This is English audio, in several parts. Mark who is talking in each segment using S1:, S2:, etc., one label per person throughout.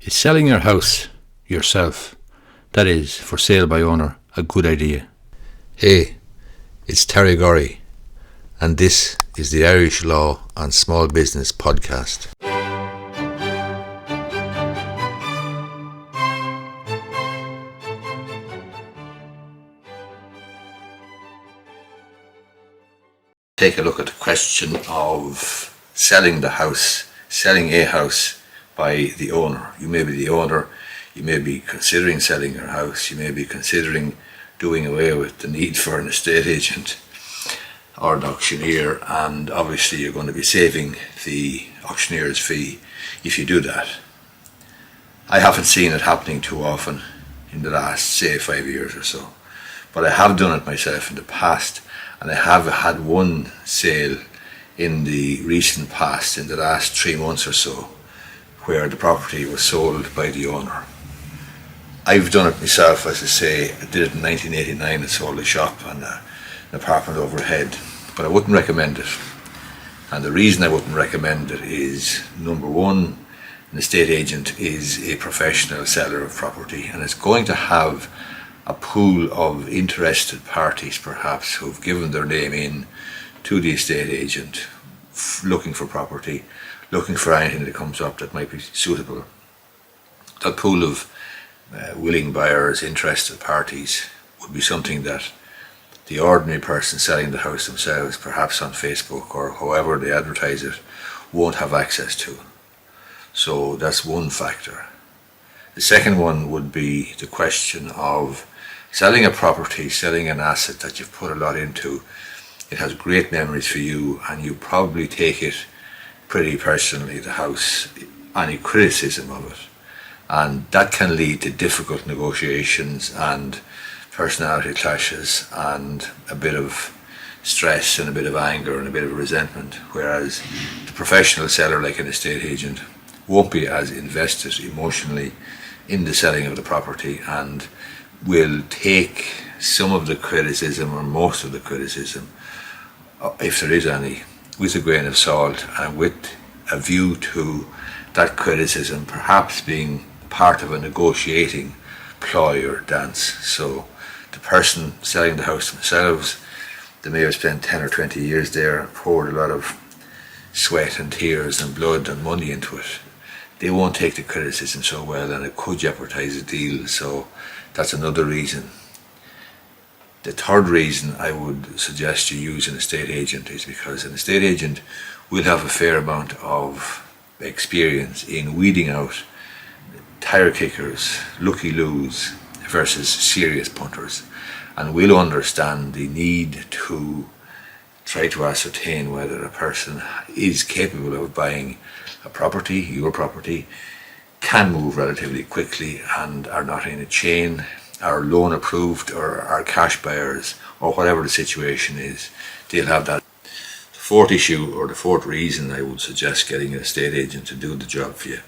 S1: Is selling your house yourself, that is, for sale by owner, a good idea?
S2: Hey, it's Terry Gorry, and this is the Irish Law and Small Business podcast. Take a look at the question of selling a house by the owner. You may be the owner, you may be considering selling your house, you may be considering doing away with the need for an estate agent or an auctioneer, and obviously you're going to be saving the auctioneer's fee if you do that. I haven't seen it happening too often in the last, say, 5 years or so, but I have done it myself in the past, and I have had one sale in the recent past, in the last 3 months or so, where the property was sold by the owner. I've done it myself, as I say. I did it in 1989 and sold a shop and an apartment overhead, but I wouldn't recommend it. And the reason I wouldn't recommend it is, number one, an estate agent is a professional seller of property, and it's going to have a pool of interested parties perhaps who've given their name in to the estate agent, looking for property, looking for anything that comes up that might be suitable. That pool of willing buyers, interested parties, would be something that the ordinary person selling the house themselves, perhaps on Facebook or however they advertise it, won't have access to. So that's one factor. The second one would be the question of selling a property, selling an asset that you've put a lot into. It has great memories for you, and you probably take it pretty personally, the house, any criticism of it. And that can lead to difficult negotiations and personality clashes and a bit of stress and a bit of anger and a bit of resentment, whereas the professional seller, like an estate agent, won't be as invested emotionally in the selling of the property and will take some of the criticism, or most of the criticism, if there is any, with a grain of salt, and with a view to that criticism perhaps being part of a negotiating ploy or dance. So the person selling the house themselves, they may have spent 10 or 20 years there, poured a lot of sweat and tears and blood and money into it. They won't take the criticism so well, and it could jeopardize a deal. So that's another reason. The third reason I would suggest you use an estate agent is because an estate agent will have a fair amount of experience in weeding out tire kickers, looky-loos versus serious punters, and will understand the need to try to ascertain whether a person is capable of buying a property, your property, can move relatively quickly and are not in a chain, are loan approved or are cash buyers, or whatever the situation is. They'll have that. The fourth issue, or the fourth reason I would suggest getting an estate agent to do the job for you,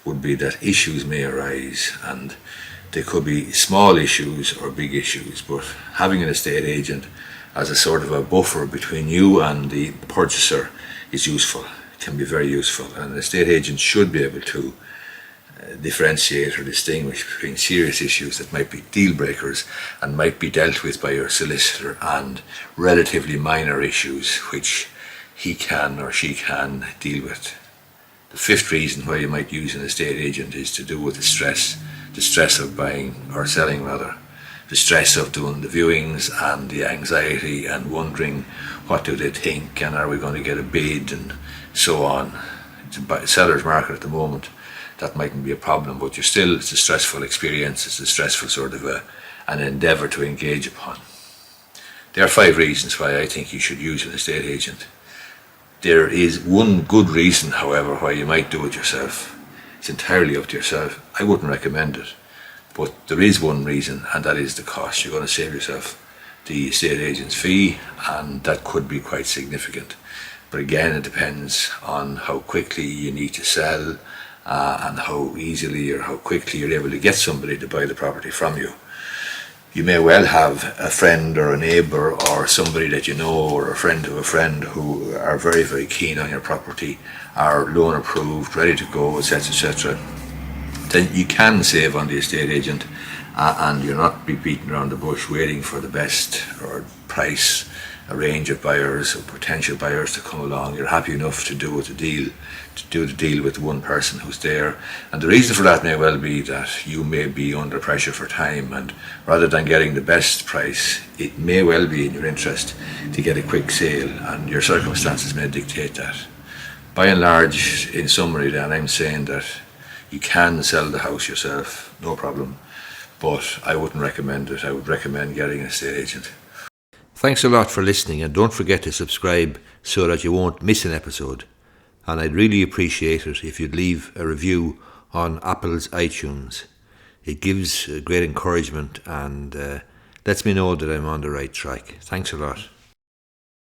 S2: would be that issues may arise, and they could be small issues or big issues, but having an estate agent as a sort of a buffer between you and the purchaser is useful. It can be very useful, and an estate agent should be able to differentiate or distinguish between serious issues that might be deal breakers and might be dealt with by your solicitor, and relatively minor issues which he can or she can deal with. The fifth reason why you might use an estate agent is to do with the stress of buying or selling rather, the stress of doing the viewings and the anxiety and wondering what do they think and are we going to get a bid and so on. It's a seller's market at the moment. That mightn't be a problem, but it's a stressful experience. It's a stressful sort of an endeavour to engage upon. There are 5 reasons why I think you should use an estate agent. There is one good reason, however, why you might do it yourself. It's entirely up to yourself. I wouldn't recommend it, but there is one reason, and that is the cost. You're going to save yourself the estate agent's fee, and that could be quite significant. But again, it depends on how quickly you need to sell, and how easily or how quickly you're able to get somebody to buy the property from you. You may well have a friend or a neighbour or somebody that you know, or a friend of a friend, who are very, very keen on your property, are loan approved, ready to go, etc., etc. then you can save on the estate agent, and you're not be beating around the bush waiting for the best or price, a range of buyers or potential buyers to come along. You're happy enough to do the deal with one person who's there. And the reason for that may well be that you may be under pressure for time, and rather than getting the best price, it may well be in your interest to get a quick sale, and your circumstances may dictate that. By and large, in summary then, I'm saying that you can sell the house yourself, no problem, but I wouldn't recommend it. I would recommend getting an estate agent.
S1: Thanks a lot for listening, and don't forget to subscribe so that you won't miss an episode. And I'd really appreciate it if you'd leave a review on Apple's iTunes. It gives great encouragement and lets me know that I'm on the right track. Thanks a lot.